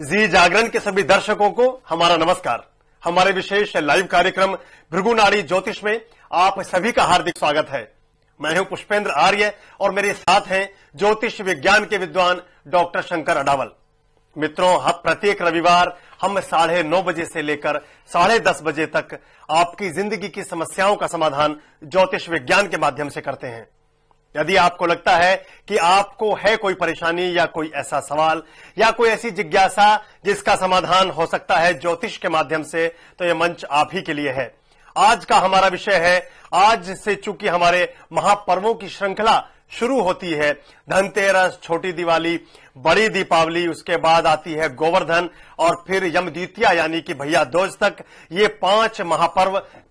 जी जागरण के सभी दर्शकों को हमारा नमस्कार। हमारे विशेष लाइव कार्यक्रम भृगुनाड़ी ज्योतिष में आप सभी का हार्दिक स्वागत है। मैं हूं पुष्पेंद्र आर्य और मेरे साथ हैं ज्योतिष विज्ञान के विद्वान डॉक्टर शंकर अडावल। मित्रों, प्रत्येक रविवार हम 9:30 बजे से लेकर 10:30 बजे तक आपकी जिंदगी की समस्याओं का समाधान ज्योतिष विज्ञान के माध्यम से करते हैं। यदि आपको लगता है कि आपको है कोई परेशानी या कोई ऐसा सवाल या कोई ऐसी जिज्ञासा जिसका समाधान हो सकता है ज्योतिष के माध्यम से, तो यह मंच आप ही के लिए है। आज का हमारा विषय है, आज से चूंकि हमारे महापर्वों की श्रृंखला शुरू होती है, धनतेरस, छोटी दिवाली, बड़ी दीपावली, उसके बाद आती है गोवर्धन और फिर यम द्वितीया यानी कि भैया दूज तक, ये 5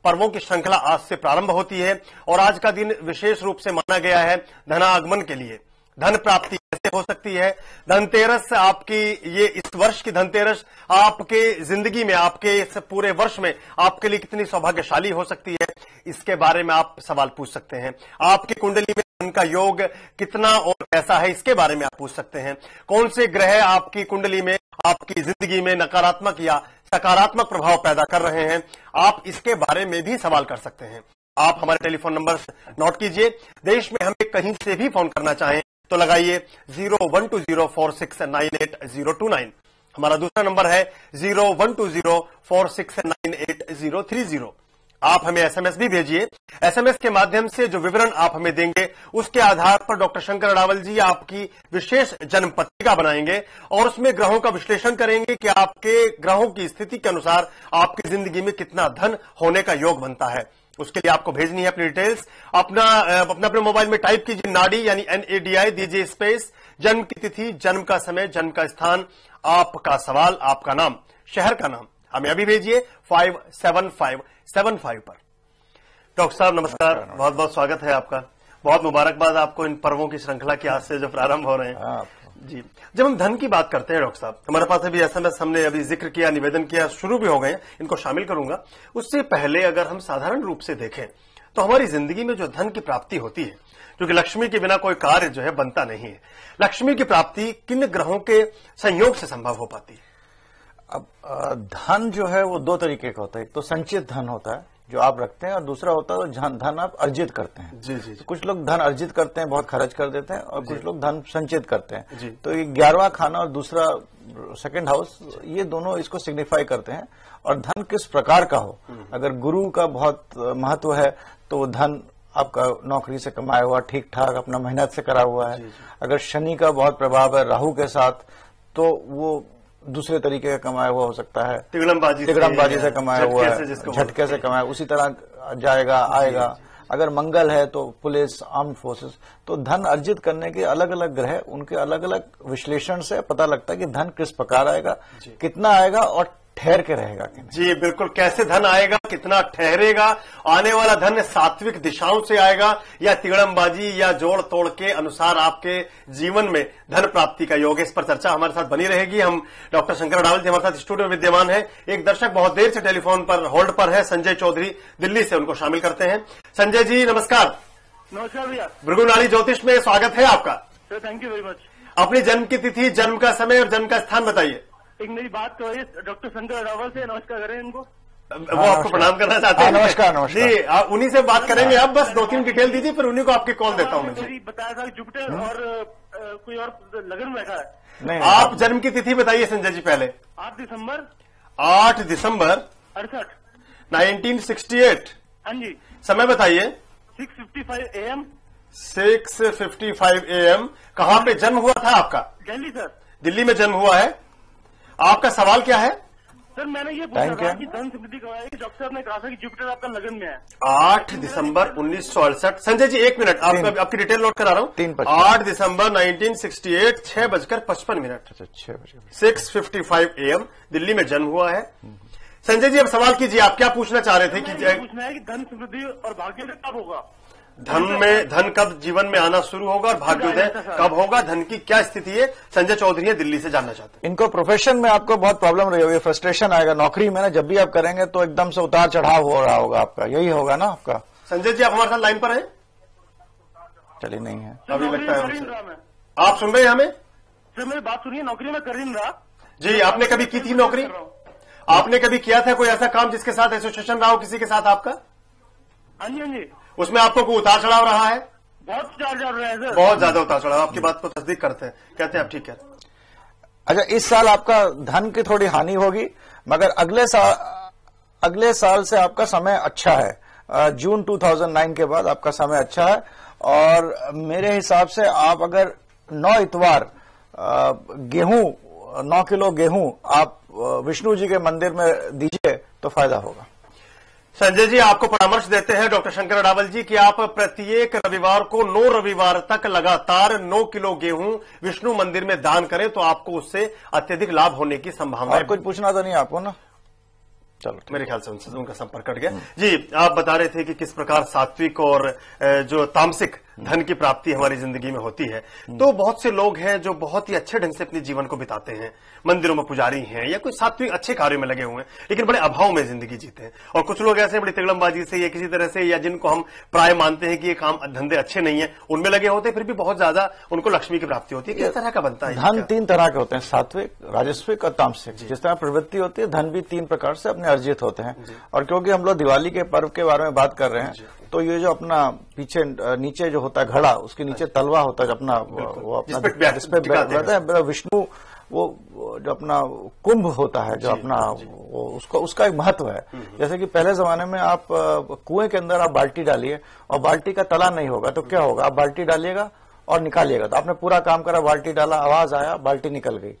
पर्वों की श्रृंखला आज से प्रारंभ होती है। और आज का दिन विशेष रूप से माना गया है धनागमन के लिए। धन प्राप्ति कैसे हो सकती है? धनतेरस आपकी, ये इस वर्ष की धनतेरस आपके जिंदगी में, आपके इस पूरे वर्ष में आपके लिए कितनी सौभाग्यशाली हो सकती है, इसके बारे में आप सवाल पूछ सकते हैं। आपकी कुंडली में धन का योग कितना और कैसा है, इसके बारे में आप पूछ सकते हैं। कौन से ग्रह आपकी कुंडली में, आपकी जिंदगी में नकारात्मक या सकारात्मक प्रभाव पैदा कर रहे हैं, आप इसके बारे में भी सवाल कर सकते हैं। आप हमारे टेलीफोन नंबर नोट कीजिए। देश में हमें कहीं से भी फोन करना चाहें तो लगाइए 012046988029। हमारा दूसरा नंबर है 012046988030। आप हमें एसएमएस भी भेजिए। एसएमएस के माध्यम से जो विवरण आप हमें देंगे उसके आधार पर डॉक्टर शंकर अडावल जी आपकी विशेष जन्म पत्रिका बनाएंगे और उसमें ग्रहों का विश्लेषण करेंगे कि आपके ग्रहों की स्थिति के अनुसार आपकी जिंदगी में कितना धन होने का योग बनता है। उसके लिए आपको भेजनी है अपनी डिटेल्स। अपने मोबाइल में टाइप कीजिए नाडी यानी NADI, दीजिए स्पेस, जन्म की तिथि, जन्म का समय, जन्म का स्थान, आपका सवाल, आपका नाम, शहर का नाम हमें अभी भेजिए 57575 पर। डॉक्टर साहब नमस्कार, बहुत बहुत स्वागत है आपका। बहुत मुबारकबाद आपको इन पर्वों की श्रृंखला की आज से जो प्रारंभ हो रहे हैं। जी, जब हम धन की बात करते हैं डॉक्टर साहब, हमारे पास अभी एसएमएस हमने अभी जिक्र किया, निवेदन किया, शुरू भी हो गए, इनको शामिल करूंगा। उससे पहले अगर हम साधारण रूप से देखें तो हमारी जिंदगी में जो धन की प्राप्ति होती है, क्योंकि लक्ष्मी के बिना कोई कार्य जो है बनता नहीं है, लक्ष्मी की प्राप्ति किन ग्रहों के संयोग से संभव हो पाती है? अब धन जो है वो 2 तरीके का होता है। एक तो संचित धन होता है जो आप रखते हैं, और दूसरा होता है धन आप अर्जित करते हैं। जी जी, जी। कुछ लोग धन अर्जित करते हैं, बहुत खर्च कर देते हैं, और कुछ लोग धन संचित करते हैं। जी। तो ये 11वां खाना और दूसरा सेकंड हाउस, ये दोनों इसको सिग्निफाई करते हैं। और धन किस प्रकार का हो, अगर गुरु का बहुत महत्व है तो वो धन आपका नौकरी से कमाया हुआ, ठीक ठाक अपना मेहनत से करा हुआ है। अगर शनि का बहुत प्रभाव है राहु के साथ, तो वो दूसरे तरीके का कमाया हुआ हो सकता है, तिगड़मबाजी से कमाया हुआ है, झटके से कमाया, उसी तरह जाएगा आएगा। अगर मंगल है तो पुलिस, आर्म्ड फोर्सेस। तो धन अर्जित करने के अलग अलग ग्रह, उनके अलग अलग विश्लेषण से पता लगता है कि धन किस प्रकार आएगा, कितना आएगा और ठहर के रहेगा कि नहीं। जी बिल्कुल, कैसे धन आएगा, कितना ठहरेगा, आने वाला धन सात्विक दिशाओं से आएगा या तिगड़मबाजी या जोड़ तोड़ के अनुसार आपके जीवन में धन प्राप्ति का योग, इस पर चर्चा हमारे साथ बनी रहेगी। हम डॉक्टर शंकर अडावल जी हमारे साथ स्टूडियो में विद्यमान है। एक दर्शक बहुत देर से टेलीफोन पर होल्ड पर है, संजय चौधरी दिल्ली से, उनको शामिल करते हैं। संजय जी नमस्कार। नमस्कार भैया, भृगुनाड़ी ज्योतिष में स्वागत है आपका। Sir thank you very much. अपनी जन्म की तिथि, जन्म का समय और जन्म का स्थान बताइए। एक मेरी बात करिए डॉक्टर शंकर अडावल से, नमस्कार करें इनको। वो आपको प्रणाम करना चाहते हैं। नमस्कार नमस्कार जी, उन्हीं से बात करेंगे। अब बस 2-3 डिटेल दीजिए, फिर उन्हीं को आपकी कॉल देता हूँ मैं। बताया था जुपिटर और कोई और लगन बैठा है। नहीं, आप जन्म की तिथि बताइए संजय जी पहले। 8 दिसंबर 68 1968। हाँ जी। समय बताइए। 6:55 AM। 6:55 AM। कहाँ पे जन्म हुआ था आपका? दिल्ली सर। दिल्ली में जन्म हुआ है। आपका सवाल क्या है? सर मैंने ये पूछा था कि धन समृद्धि कब आएगी। डॉक्टर साहब ने कहा था कि जुपिटर आपका लगन में है। 8 दिसंबर 1968। संजय जी 1 मिनट, आपकी डिटेल नोट करा रहा हूँ। 8 दिसंबर 1968, 6:55। 6:55 AM, दिल्ली में जन्म हुआ है। संजय जी अब सवाल कीजिए, आप क्या पूछना चाह रहे थे? कि पूछना है कि धन समृद्धि और भाग्योदय कब होगा, धन कब जीवन में आना शुरू होगा और भाग्योदय कब होगा, धन की क्या स्थिति है, संजय चौधरी है दिल्ली से जानना चाहते हैं। इनको प्रोफेशन में आपको बहुत प्रॉब्लम रही होगी, फ्रस्ट्रेशन आएगा नौकरी में ना, जब भी आप करेंगे तो एकदम से उतार चढ़ाव हो रहा होगा आपका, यही होगा ना आपका। संजय जी आप हमारे साथ लाइन पर हैं? चलिए नहीं है अभी लगता है। आप सुन रहे हैं हमें? सर मेरी बात सुनिए, नौकरी में कर ही नहीं रहा। जी, आपने कभी की थी नौकरी? आपने कभी किया था कोई ऐसा काम जिसके साथ एसोसिएशन रहा हो किसी के साथ आपका? हाँ जी, हाँ जी, उसमें आपको कोई उतार चढ़ाव रहा है? बहुत उतार चढ़ रहे हैं सर। बहुत ज्यादा उतार चढ़ाव। आपकी बात को तस्दीक करते हैं, कहते हैं आप ठीक है। अच्छा, इस साल आपका धन की थोड़ी हानि होगी, मगर अगले साल से आपका समय अच्छा है। जून 2009 के बाद आपका समय अच्छा है। और मेरे हिसाब से आप अगर 9 इतवार गेहूं 9 किलो गेहूं आप विष्णु जी के मंदिर में दीजिए तो फायदा होगा। संजय जी आपको परामर्श देते हैं डॉक्टर शंकर अडावल जी कि आप प्रत्येक रविवार को 9 रविवार तक लगातार 9 किलो गेहूं विष्णु मंदिर में दान करें तो आपको उससे अत्यधिक लाभ होने की संभावना है। कुछ पूछना तो नहीं आपको ना? चलो, मेरे ख्याल से उनसे उनका संपर्क कट गया। जी, आप बता रहे थे कि किस प्रकार सात्विक और जो तामसिक धन की प्राप्ति हमारी जिंदगी में होती है। तो बहुत से लोग हैं जो बहुत ही अच्छे ढंग से अपने जीवन को बिताते हैं, मंदिरों में पुजारी हैं या कोई सात्विक अच्छे कार्यों में लगे हुए हैं, लेकिन बड़े अभाव में जिंदगी जीते हैं। और कुछ लोग ऐसे बड़ी तिगड़मबाजी से या किसी तरह से, या जिनको हम प्राय मानते हैं कि ये काम धंधे अच्छे नहीं है, उनमें लगे होते हैं, फिर भी बहुत ज्यादा उनको लक्ष्मी की प्राप्ति होती है। किस तरह का बनता है धन? 3 तरह के होते हैं, सात्विक, राजस्विक और तामसिक। जिस तरह प्रवृत्ति होती है, धन भी 3 प्रकार से अपने अर्जित होते हैं। और क्योंकि हम लोग दिवाली के पर्व के बारे में बात कर रहे हैं, तो ये जो अपना पीछे नीचे जो होता है घड़ा, उसके नीचे तलवा होता है, अपना वो अपना जिसपे विष्णु, वो जो अपना कुंभ होता है, जो अपना वो उसका एक महत्व है। जैसे कि पहले जमाने में आप कुएं के अंदर आप बाल्टी डालिए और बाल्टी का तला नहीं होगा तो क्या होगा? आप बाल्टी डालिएगा और निकालिएगा, तो आपने पूरा काम करा, बाल्टी डाला, आवाज आया, बाल्टी निकल गई।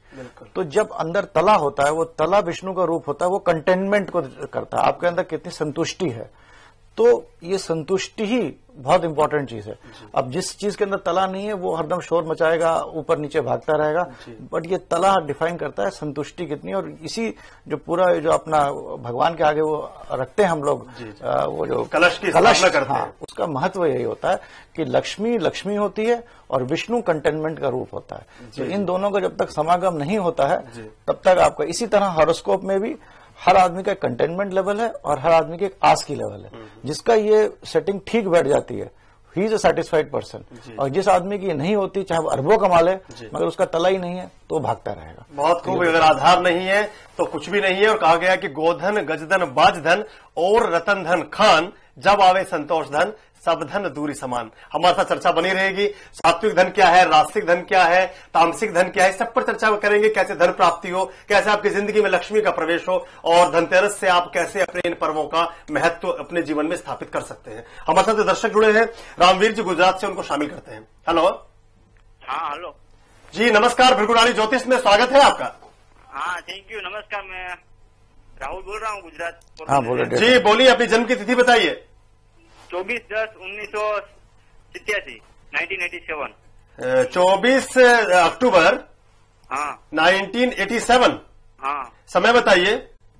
तो जब अंदर तला होता है, वो तला विष्णु का रूप होता है, वो कंटेनमेंट को करता है, आपके अंदर कितनी संतुष्टि है। तो ये संतुष्टि ही बहुत इंपॉर्टेंट चीज है। अब जिस चीज के अंदर तला नहीं है वो हरदम शोर मचाएगा, ऊपर नीचे भागता रहेगा, बट ये तला डिफाइन करता है संतुष्टि कितनी। और इसी जो पूरा जो अपना भगवान के आगे वो रखते हैं हम लोग, वो जो कलश की स्थापना करते हैं, उसका महत्व यही होता है कि लक्ष्मी लक्ष्मी होती है और विष्णु कंटेनमेंट का रूप होता है। तो इन दोनों का जब तक समागम नहीं होता है तब तक आपका, इसी तरह हॉरोस्कोप में भी हर आदमी का कंटेनमेंट लेवल है और हर आदमी के एक आस की लेवल है। जिसका ये सेटिंग ठीक बैठ जाती है, he is a satisfied person. और जिस आदमी की नहीं होती, चाहे वो अरबों कमा ले, मगर उसका तला ही नहीं है, तो वो भागता रहेगा। बहुत खूब। अगर आधार नहीं है तो कुछ भी नहीं है। और कहा गया कि गोधन गजधन बाजधन और रतन धन खान, जब आवे संतोष धन सब धन दूरी समान। हमारे साथ चर्चा बनी रहेगी। सात्विक धन क्या है, राजसिक धन क्या है, तामसिक धन क्या है, सब पर चर्चा करेंगे। कैसे धन प्राप्ति हो, कैसे आपकी जिंदगी में लक्ष्मी का प्रवेश हो, और धनतेरस से आप कैसे अपने इन पर्वों का महत्व अपने जीवन में स्थापित कर सकते हैं। हमारे साथ जो दर्शक जुड़े हैं, रामवीर जी गुजरात से, उनको शामिल करते हैं। हेलो। हाँ, हेलो जी, नमस्कार। भृगुनाड़ी ज्योतिष में स्वागत है आपका। हाँ, थैंक यू, नमस्कार। मैं राहुल बोल रहा हूँ, गुजरात। हाँ, बोलिए जी, बोलिए, अपनी जन्म की तिथि बताइए। 24/10/1987, 1987। 24 अक्टूबर हाँ 1987। हाँ। समय बताइए।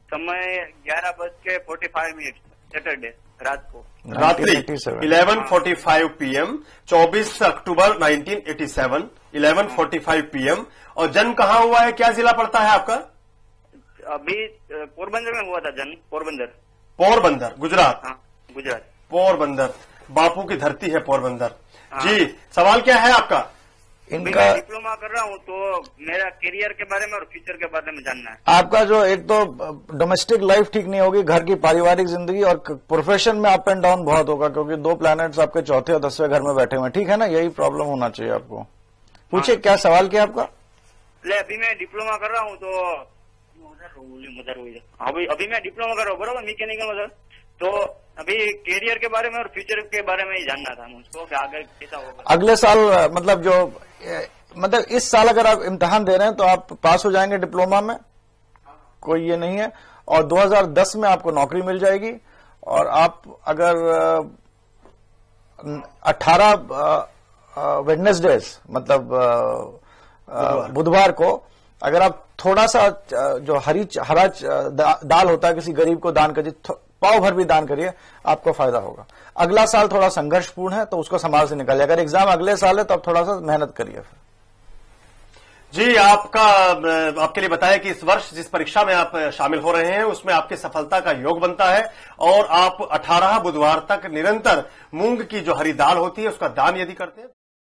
समय 11:45, सैटरडे रात को, रात्रि 11:45 PM। 24 अक्टूबर 1987, 11:45 PM। और जन्म कहाँ हुआ है, क्या जिला पड़ता है आपका? अभी पोरबंदर में हुआ था जन्म, पोरबंदर। पोरबंदर, गुजरात। हाँ, गुजरात। पोरबंदर, बापू की धरती है पोरबंदर। जी, सवाल क्या है आपका? इनका मैं डिप्लोमा कर रहा हूँ, तो मेरा करियर के बारे में और फ्यूचर के बारे में जानना है। आपका जो एक तो डोमेस्टिक लाइफ ठीक नहीं होगी, घर की पारिवारिक जिंदगी, और प्रोफेशन में अप एंड डाउन बहुत होगा, क्योंकि 2 प्लैनेट्स आपके चौथे और 10वें घर में बैठे हुए हैं। ठीक है ना? यही प्रॉब्लम होना चाहिए आपको। पूछिए, क्या सवाल क्या आपका? अभी मैं डिप्लोमा कर रहा हूँ, तो अभी मैं डिप्लोमा कर रहा हूँ, बराबर, मैकेनिकल में। तो अभी करियर के बारे में और फ्यूचर के बारे में ही जानना था मुझको कि आगे कैसा होगा। अगले साल मतलब इस साल अगर आप इम्तिहान दे रहे हैं तो आप पास हो जाएंगे डिप्लोमा में, कोई ये नहीं है। और 2010 में आपको नौकरी मिल जाएगी। और आप अगर 18 वेडनेसडेज, मतलब बुधवार को, अगर आप थोड़ा सा जो हरा दाल होता है, किसी गरीब को दान करिए, पाव भर भी दान करिए, आपको फायदा होगा। अगला साल थोड़ा संघर्षपूर्ण है, तो उसको संभाल से निकालिए। अगर एग्जाम अगले साल है तो आप थोड़ा सा मेहनत करिए। जी, आपके लिए बताया कि इस वर्ष जिस परीक्षा में आप शामिल हो रहे हैं उसमें आपकी सफलता का योग बनता है। और आप 18 बुधवार तक निरंतर मूंग की जो हरी दाल होती है उसका दान यदि करते हैं